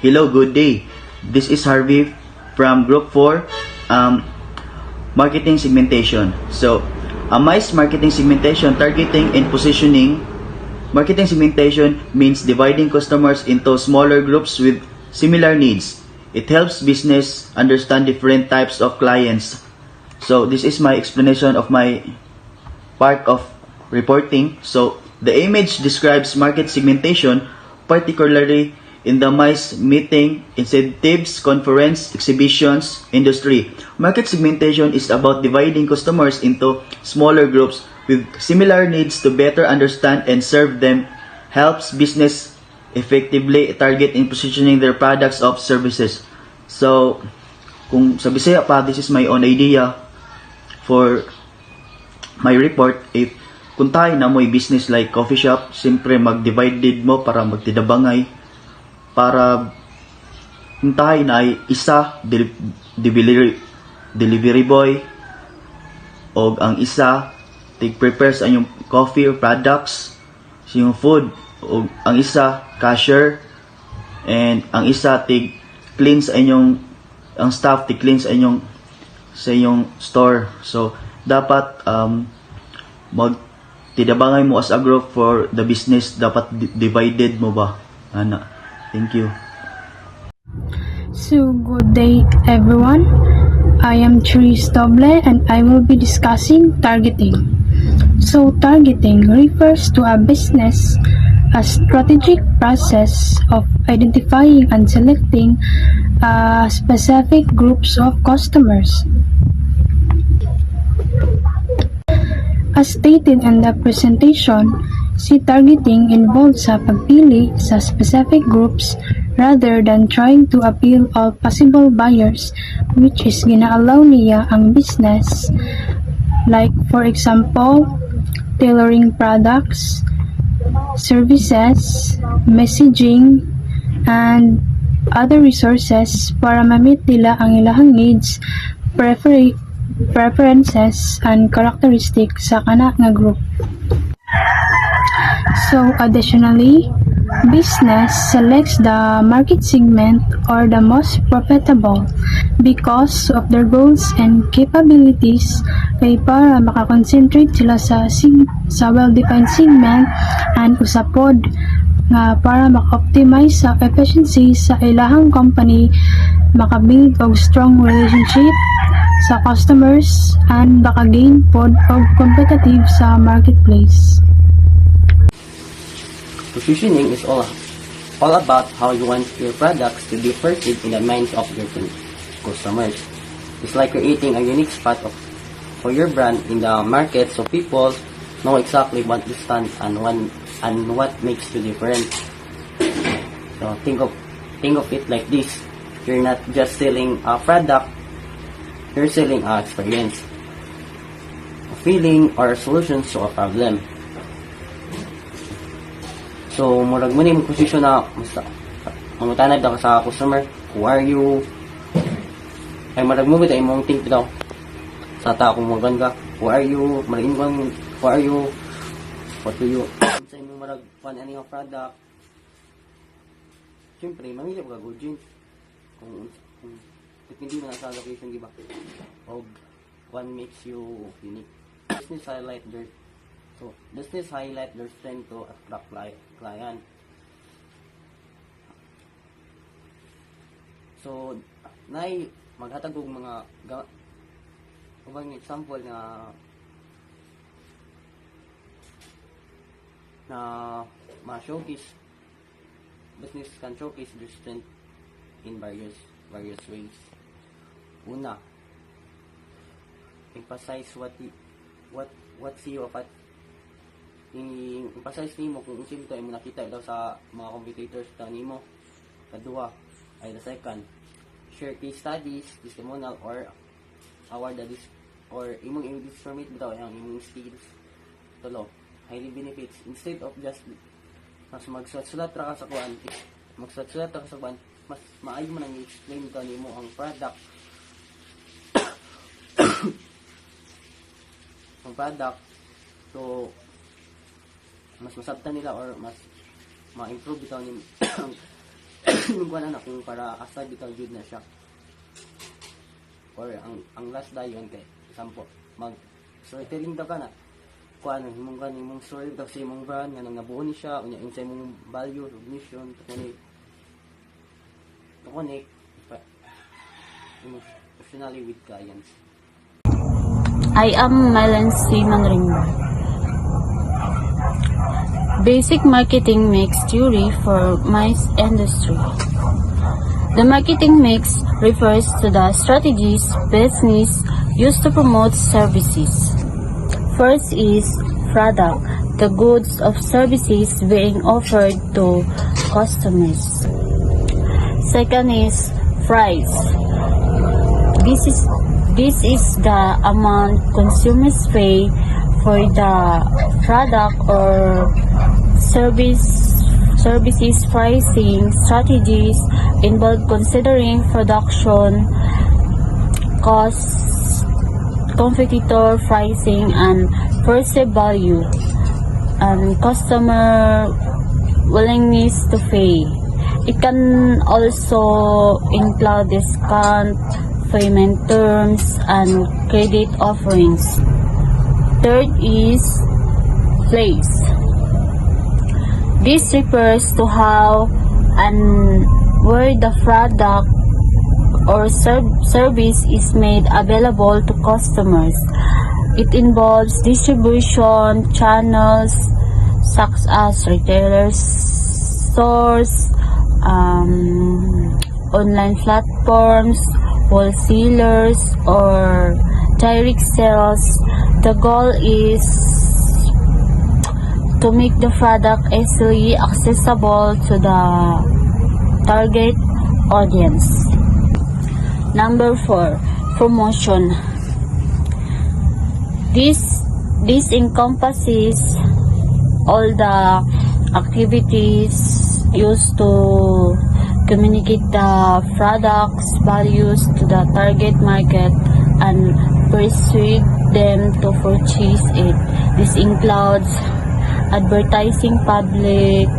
Hello, good day. This is Harvey from Group 4, Marketing Segmentation. So, MICE Marketing Segmentation, Targeting and Positioning. Marketing segmentation means dividing customers into smaller groups with similar needs. It helps business understand different types of clients. So, this is my explanation of my part of reporting. So, the image describes market segmentation, particularly in the MICE meeting, incentives, conference, exhibitions, industry. Market segmentation is about dividing customers into smaller groups with similar needs to better understand and serve them, helps business effectively target and positioning their products or services. So, kung sa Bisaya pa, this is my own idea for my report. If kung tayo na mo'y business like coffee shop, siyempre mag-divided mo para magtidabangay, para kung tayo na ay isa delivery boy o ang isa tig-prepare sa inyong coffee or products sa inyong food, o ang isa cashier, and ang isa tig-clean sa inyong ang staff tig-clean sa inyong store. So dapat magtidabangay mo as a group for the business, dapat divided mo ba ana. Thank you. So, good day everyone. I am Therese Doble and I will be discussing targeting. So, targeting refers to a business, a strategic process of identifying and selecting specific groups of customers. As stated in the presentation, si targeting involves sa pagpili sa specific groups rather than trying to appeal all possible buyers, which is gina-allow niya ang business, like for example, tailoring products, services, messaging, and other resources para ma-meet nila ang ilahang needs, preferences, and characteristics sa kana nga group. So, additionally, business selects the market segment or the most profitable because of their goals and capabilities, kay para makakonsentrate sila sa well-defined segment, and usapod nga para maka-optimize sa efficiency sa ilahang company, maka-build og strong relationship sa customers, and maka-gain pod og competitive sa marketplace. Positioning is all about how you want your products to be perceived in the minds of your customers. It's like creating a unique spot for your brand in the market so people know exactly what you stand and what makes you different. So think of it like this: you're not just selling a product, you're selling an experience, a feeling, or solutions to a problem. So, murag mo ni mong posisyon na mamutanad daw sa customer, who are you? Ay, murag mo bitaw imong think daw sa tao kung magan ka, who are you? Maragin ko who are you? What do you? Sa imong murag pan ani nga product. Siyempre, mamili ka good jeans. Kung hindi mo nasa location, di ba? O one makes you unique. Business highlight their strength to attract client. So, maghatag og mga ubang example na ma-showcase. Business can showcase their strength in various ways. Una, emphasize what CEO of emphasize nimo kung unsa bitaw imo nakita daw sa mga competitors ta nimo. Kadua ay the second, share case studies, testimonial, or award or imong i-disformate bitaw ang imong skills. Tulo, highly benefits, instead of just mas magsulat ra ka sa kuan, mas maayo man ang i-explain ka nimo ang product ang product. So mas masabtan nila or mas ma-improve bitaw ni yung kuan na kung para asa bitaw jud na siya. Or ang last dayon kay sampo mag storytelling daw ka na. Kuan imong gan imong story daw sa imong brand nga nang nabuo ni siya unya insay imong value, mission, to connect emotionally with clients. I am Mylan C. Manringba. Basic marketing mix theory for mice industry. The marketing mix refers to the strategies business used to promote services. First is product, the goods of services being offered to customers. Second is price. This is the amount consumers pay for the product or services. Pricing strategies involve considering production costs, competitor pricing, and perceived value, and customer willingness to pay. It can also include discount, payment terms, and credit offerings. Third is place. This refers to how and where the product or service is made available to customers. It involves distribution channels such as retailers, stores, online platforms, wholesalers, or direct sales. The goal is to make the product easily accessible to the target audience. Number 4, promotion. This encompasses all the activities used to communicate the product's values to the target market and persuade them to purchase it. This includes advertising, public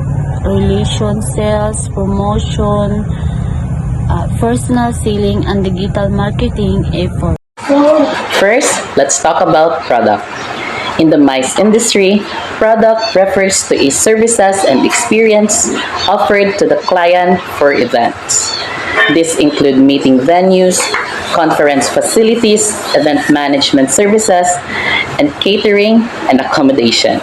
relations, sales, promotion, personal selling, and digital marketing efforts. First, let's talk about product. In the mice industry, product refers to a services and experience offered to the client for events. These include meeting venues, conference facilities, event management services, and catering and accommodation.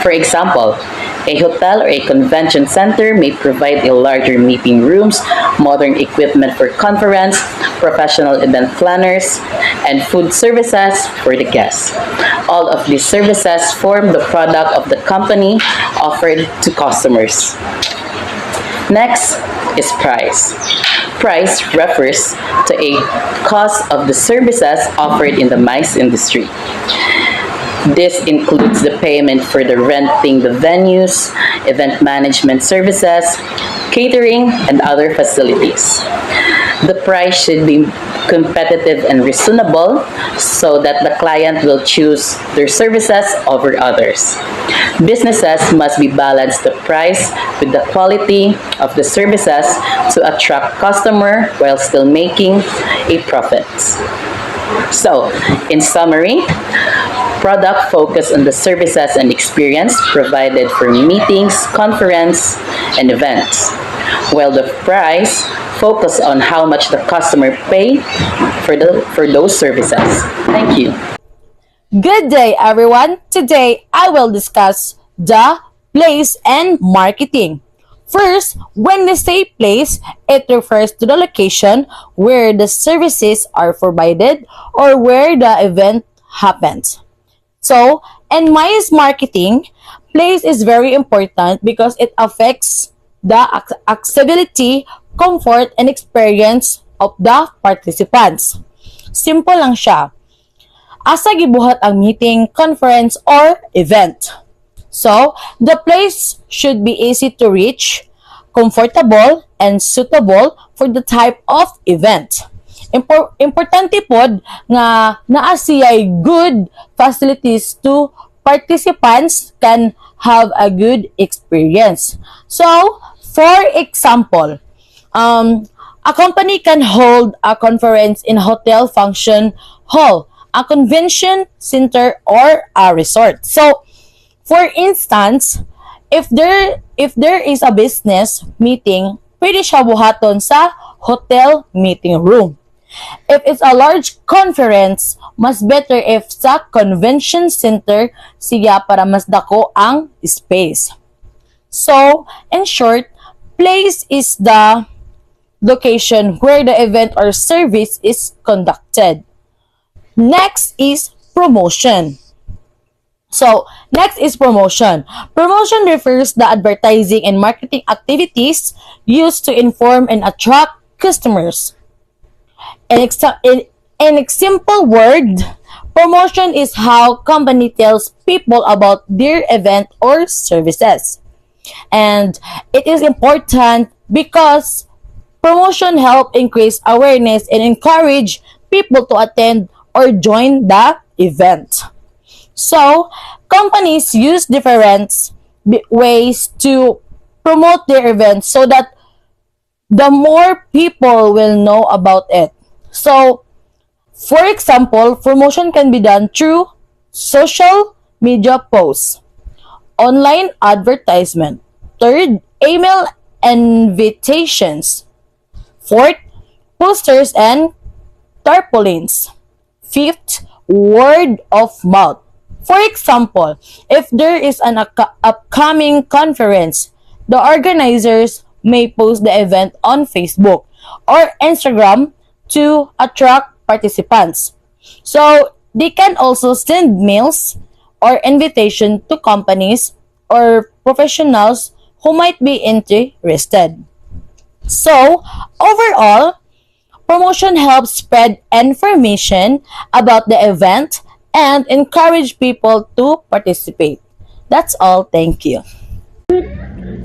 For example, a hotel or a convention center may provide a larger meeting rooms, modern equipment for conference, professional event planners, and food services for the guests. All of these services form the product of the company offered to customers. Next is price. Price refers to a cost of the services offered in the mice industry. This includes the payment for the renting the venues, event management services, catering, and other facilities. The price should be competitive and reasonable so that the client will choose their services over others. Businesses must be balanced the price with the quality of the services to attract customer while still making a profit. So, in summary, product focus on the services and experience provided for meetings, conference, and events, while the price focus on how much the customer pay for those services. Thank you. Good day, everyone. Today, I will discuss the place and marketing. First, when we say place, it refers to the location where the services are provided or where the event happens. So, in MICE marketing, place is very important because it affects the accessibility, comfort, and experience of the participants. Simple lang siya. Asa gibuhat ang meeting, conference, or event. So, the place should be easy to reach, comfortable, and suitable for the type of event. Importante pod nga naa siya'y good facilities to participants can have a good experience. So, for example, A company can hold a conference in a hotel function hall, a convention center, or a resort. So, for instance, if there is a business meeting, pwede siya buhaton sa hotel meeting room. If it's a large conference, mas better if sa convention center siya para mas dako ang space. So, in short, place is the location where the event or service is conducted. Next is promotion. So, next is promotion. Promotion refers the advertising and marketing activities used to inform and attract customers. In a simple word, promotion is how company tells people about their event or services. And it is important because promotion help increase awareness and encourage people to attend or join the event. So, companies use different ways to promote their events so that the more people will know about it. So, for example, promotion can be done through social media posts, online advertisement. Third, email invitations. Fourth, posters and tarpaulins. Fifth, word of mouth. For example, if there is an upcoming conference, the organizers may post the event on Facebook or Instagram to attract participants. So, they can also send mails or invitation to companies or professionals who might be interested. So, overall, promotion helps spread information about the event and encourage people to participate. That's all. Thank you.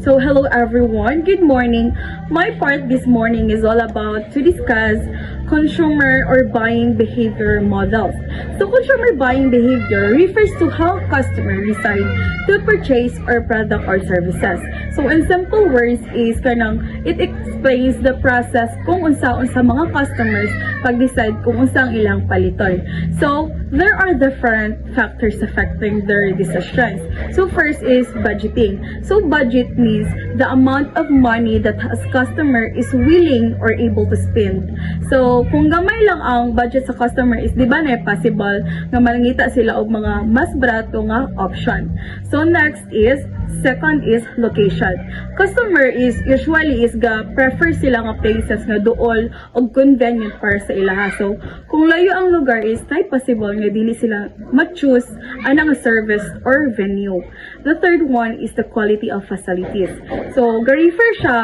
So hello everyone, good morning. My part this morning is all about to discuss consumer or buying behavior models. So consumer buying behavior refers to how customers decide to purchase our product or services. So in simple words is kanang it explains the process kung unsaon sa mga customers pag-decide kung unsang ilang paliton. So there are different factors affecting their decisions. So first is budgeting. So budget means the amount of money that a customer is willing or able to spend. So kung gamay lang ang budget sa customer is di ba na possible nga mangita sila og mga mas barato nga option. So next is second is location. Customer is usually is ga prefer sila nga places nga duol og convenient para sa ilaha. So kung layo ang lugar is tay possible nga dili sila ma-choose anang service or venue. The third one is the quality of facilities. So ga-refer siya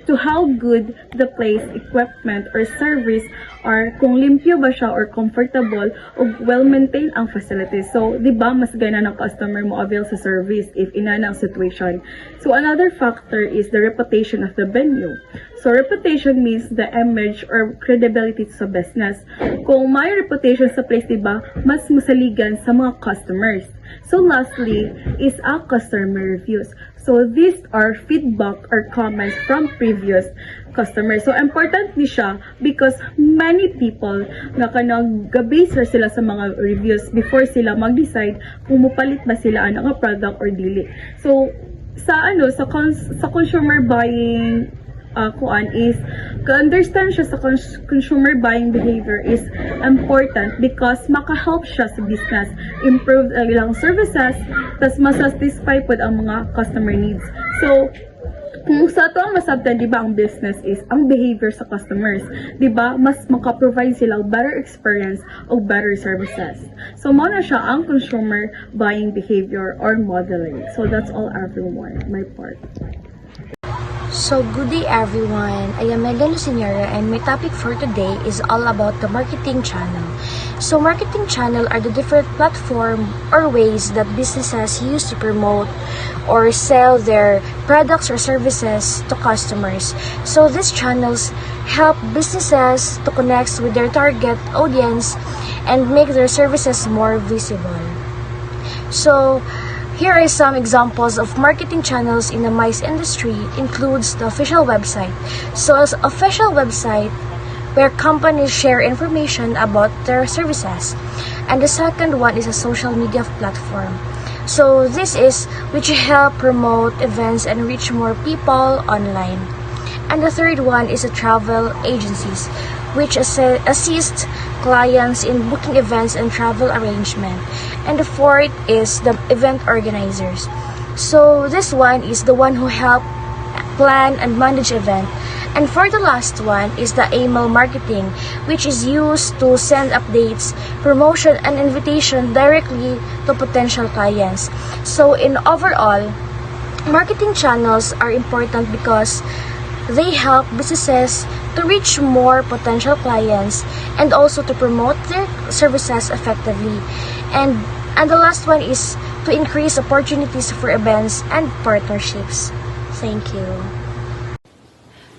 to how good the place, equipment, or service are, kung limpyo ba siya or comfortable o well-maintained ang facilities. So, di ba, mas gana ng customer mo avail sa service if ina ang situation. So, another factor is the reputation of the venue. So, reputation means the image or credibility sa business. Kung may reputation sa place, di ba, mas masaligan sa mga customers. So, lastly is our customer reviews. So, these are feedback or comments from previous customers. So, important ni siya because many people nga kanang ga-base sila sa mga reviews before sila mag-decide kung mupalit ba sila ang product or dili. So, sa consumer buying kuan is ka-understand siya sa consumer buying behavior is important because maka-help siya sa business improve ilang services tas masatisfy pod ang mga customer needs. So kung sa ito ang masabtan, di ba, ang business is ang behavior sa customers. Di ba, mas maka-provide sila of better experience o better services. So, muna siya ang consumer buying behavior or modeling. So, that's all everyone, my part. So, good day everyone. I am Megan Lucinera and my topic for today is all about the marketing channel. So, marketing channel are the different platform or ways that businesses use to promote or sell their products or services to customers. So, these channels help businesses to connect with their target audience and make their services more visible. So, Here are some examples of marketing channels in the mice industry includes the official website. So as official website where companies share information about their services. And the second one is a social media platform. So this is which help promote events and reach more people online. And the third one is a travel agencies which assist clients in booking events and travel arrangement. And the fourth is the event organizers. So this one is the one who help plan and manage event. And for the last one is the email marketing, which is used to send updates, promotion, and invitation directly to potential clients. So in overall, marketing channels are important because they help businesses to reach more potential clients and also to promote their services effectively. And the last one is to increase opportunities for events and partnerships. Thank you.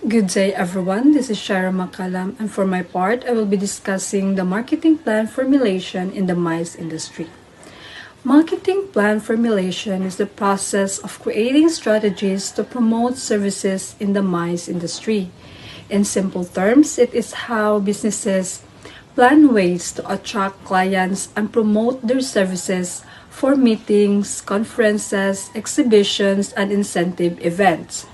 Good day everyone, this is Shara Makalam, and for my part, I will be discussing the marketing plan formulation in the mice industry. Marketing plan formulation is the process of creating strategies to promote services in the mice industry. In simple terms, it is how businesses plan ways to attract clients and promote their services for meetings, conferences, exhibitions, and incentive events.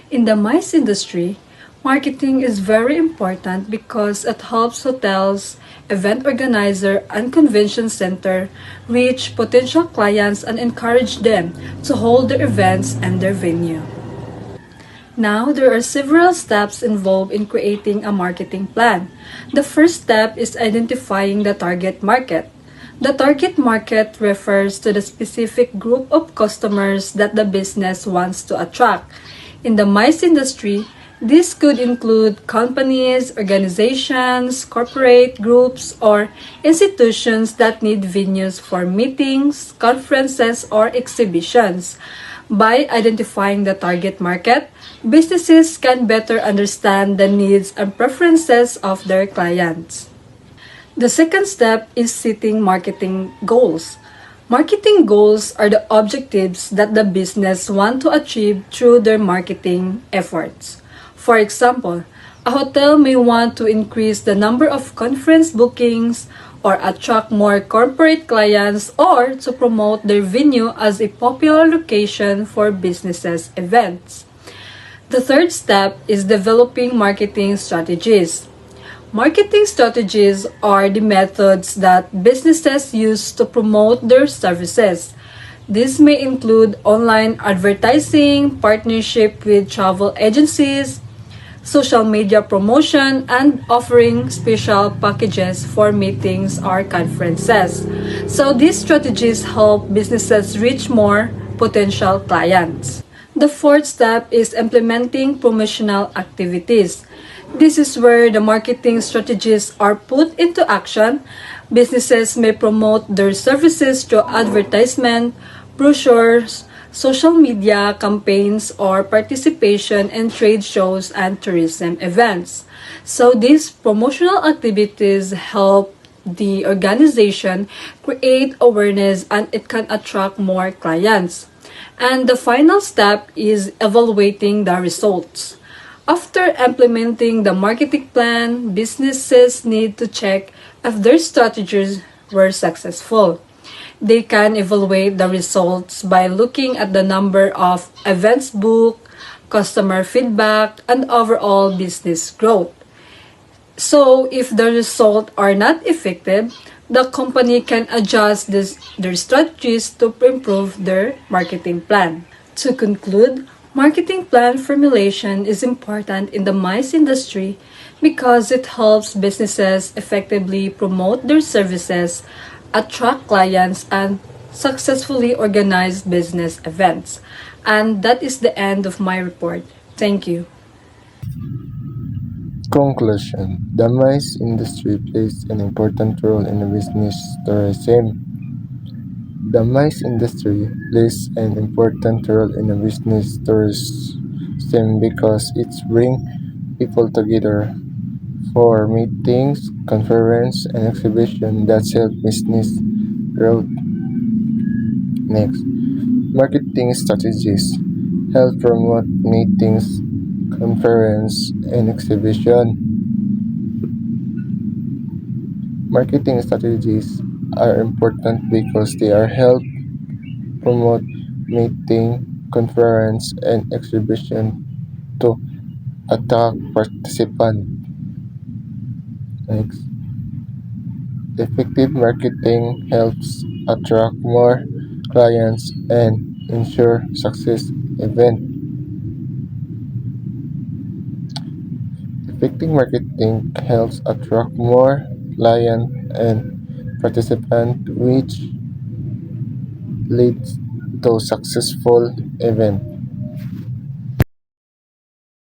In the mice industry, marketing is very important because it helps hotels, event organizer, and convention center reach potential clients and encourage them to hold their events and their venue. Now, there are several steps involved in creating a marketing plan. The first step is identifying the target market. The target market refers to the specific group of customers that the business wants to attract. In the mice industry, this could include companies, organizations, corporate groups, or institutions that need venues for meetings, conferences, or exhibitions. By identifying the target market, businesses can better understand the needs and preferences of their clients. The second step is setting marketing goals. Marketing goals are the objectives that the business want to achieve through their marketing efforts. For example, a hotel may want to increase the number of conference bookings or attract more corporate clients or to promote their venue as a popular location for businesses' events. The third step is developing marketing strategies. Marketing strategies are the methods that businesses use to promote their services. This may include online advertising, partnership with travel agencies, social media promotion, and offering special packages for meetings or conferences. So these strategies help businesses reach more potential clients. The fourth step is implementing promotional activities. This is where the marketing strategies are put into action. Businesses may promote their services through advertisement, brochures, social media campaigns, or participation in trade shows and tourism events. So these promotional activities help the organization create awareness and it can attract more clients. And the final step is evaluating the results. After implementing the marketing plan, businesses need to check if their strategies were successful. They can evaluate the results by looking at the number of events booked, customer feedback, and overall business growth. So, if the results are not effective, the company can adjust their strategies to improve their marketing plan. To conclude, marketing plan formulation is important in the mice industry because it helps businesses effectively promote their services, attract clients, and successfully organize business events. And that is the end of my report. Thank you. Conclusion: the mice industry plays an important role in the business tourism. The mice industry plays an important role in the business tourism because it brings people together for meetings, conferences, and exhibitions that help business growth. Next, Marketing strategies help promote meetings, conference, and exhibition. Marketing strategies are important because they are help promote meeting, conference, and exhibition to attract participants. Next, effective marketing helps attract more clients and ensure success event. Effective marketing helps attract more clients and participants, which leads to successful event.